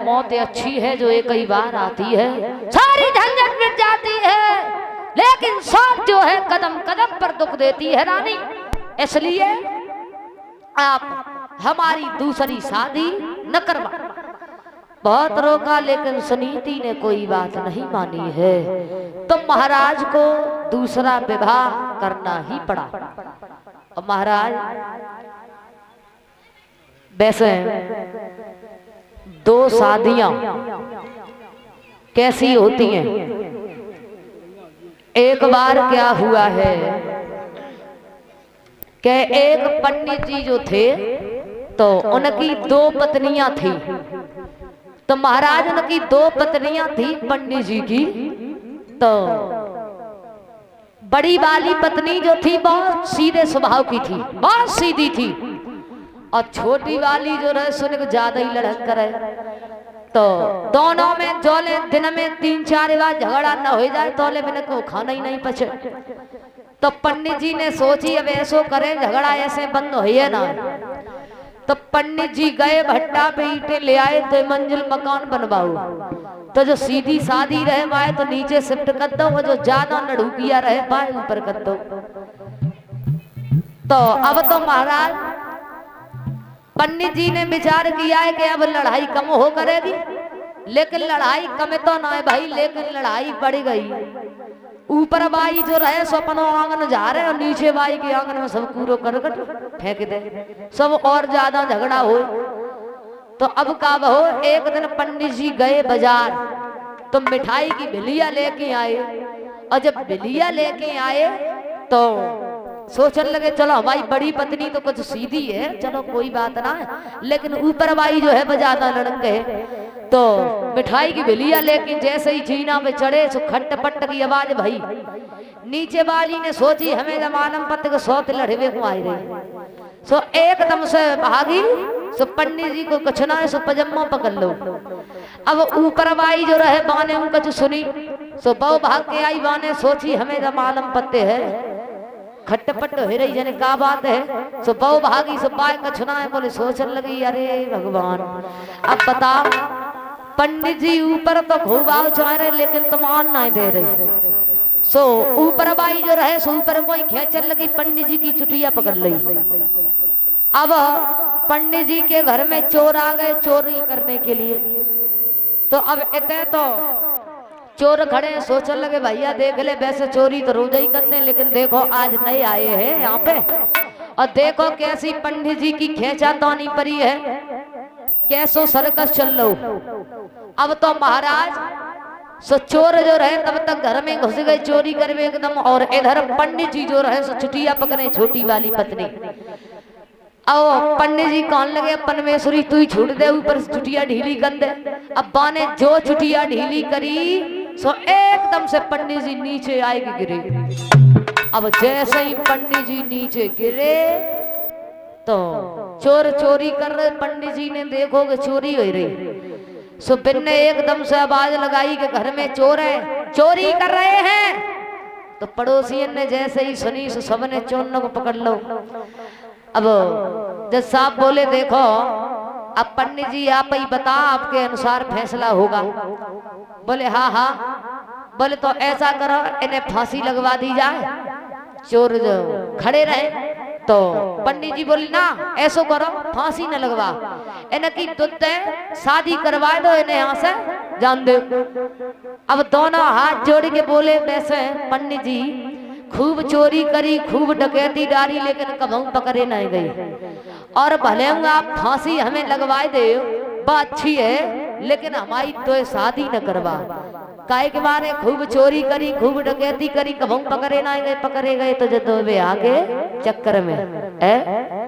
मौत अच्छी है जो एक ही बार आती है, सारी झंझट मिट जाती है, लेकिन सौत जो है कदम कदम पर दुख देती है रानी। इसलिए आप हमारी दूसरी शादी न करवा। बहुत रोका लेकिन सुनीति ने कोई बात नहीं मानी है, तो महाराज को दूसरा विवाह करना ही पड़ा। और महाराज वैसे दो शादियां कैसी होती हैं। एक बार क्या हुआ है कि एक पंडित जी जो थे तो उनकी दो पत्नियां थी। तो महाराज उनकी दो पत्नियां थी पंडित जी की। तो बड़ी वाली पत्नी जो थी बहुत सीधे स्वभाव की थी, बहुत सीधी थी, और छोटी वाली जो रहे सुने को ज्यादा ही लड़क करे। तो दोनों में जोले दिन में 3-4 बार झगड़ा न हो जाए तो मैंने को खाना ही नहीं पचे। तो पंडित जी ने सोची अब ऐसो करे झगड़ा ऐसे बंद हो ना। तो पंडित जी गए भट्टा पे ईंटे ले आए, 2 मंजिल मकान बनवाओ। तो जो सीधी शादी रहे पाए तो नीचे शिफ्ट कर दो, वो जो ज्यादा नड़ुकिया रहे पाए ऊपर कर दो। तो अब तो महाराज पंडित जी ने विचार किया है कि अब लड़ाई कम हो करेगी, लेकिन लड़ाई कम तो ना है भाई, लेकिन लड़ाई बढ़ गई। ऊपर बाई जो रहे सो अपनो आंगन जा रहे और नीचे बाई के आंगन में सब कूड़ो करकट फेंक दे, सब और ज्यादा झगड़ा हो। तो अब का हो, एक दिन पंडित जी गए बाजार तो मिठाई की बिलिया लेके आए, और जब बिलिया लेके आए तो सोचने लगे चलो हमारी बड़ी पत्नी तो कुछ सीधी है, चलो कोई बात ना है, लेकिन ऊपर बाई जो है ज्यादा लड़क है। तो मिठाई की बिलिया लेके जैसे ही जीना पे चढ़े सो खट पट की आवाज भई। नीचे वाली ने सोची हमें जमानम पत्ते को 100 लड़वे को आई रही। सो एकदम से भागी, सो पंडित जी को कुछ ना है सो पजम्मा पकड़ लो। अब ऊपर बाई जो रहे बाने उनका जो सुनी सो बहु भाग के आई, बाने सोची हमें जमानम पत्ते है, खटपट हो रही जने का बात है। सो बहु भागी सो पाए कछुना है, बोले सोचने लगी अरे भगवान अब बता पंडित जी ऊपर तो खूब आव चाह रहे लेकिन तुम आन नहीं दे रही। सो ऊपर बाई जो रहे सो ऊपर कोई खेचन लगी, पंडित जी की चुटिया पकड़ ली। अब पंडित जी के घर में चोर आ गए चोरी करने के लिए। तो अब इतने तो चोर खड़े सोचने लगे भैया देख ले, वैसे चोरी तो रोज ही करते हैं, लेकिन देखो आज नए आए हैं यहाँ पे, और देखो कैसी पंडित जी की खेचा तानी परी है, कैसो सर्कस चल लो। अब तो महाराज सो चोर जो रहे तब तक घर में घुस गए चोरी करवे एकदम, और इधर पंडित जी जो रहे सो चुटिया पकड़े छोटी वाली पत्नी। अब पंडित जी कहने लगे परमेश्वरी तू ही छूट दे, ऊपर चुटिया ढीली कर दे। अब बाने जो चुटिया ढीली करी सो एकदम से पंडित जी नीचे आएगी गिरे। अब जैसे ही पंडित जी नीचे गिरे तो चोर चोरी कर रहे, पंडित जी ने देखोगे चोरी हो रही। सो बिन ने एकदम से आवाज लगाई कि घर में चोर है, चोरी कर रहे हैं। तो पड़ोसियों ने जैसे ही सुनी सो सबने चोरों को पकड़ लो। अब जब साहब बोले देखो अब पंडित जी आप ही बता आपके अनुसार फैसला होगा। बोले हाँ हाँ। बोले तो ऐसा करो इन्हें फांसी लगवा दी जाए। चोर जो खड़े रहे तो पंडित जी बोले ना ऐसो करो फांसी न लगवा, इन्हें की तुत शादी करवा दो, इन्हें यहाँ से जान दो। अब दोनों हाथ जोड़ के बोले वैसे पंडित जी खूब चोरी करी खूब डकैती डारी लेकिन कभी पकड़े नहीं गई, और भले आप फांसी हमें लगवाए दे बात अच्छी है, लेकिन हमारी तो शादी न करवा। काहे के बारे खूब चोरी करी खूब डकैती करी कभी पकड़े नहीं गए, पकड़े गए तो जब वे आगे चक्कर में है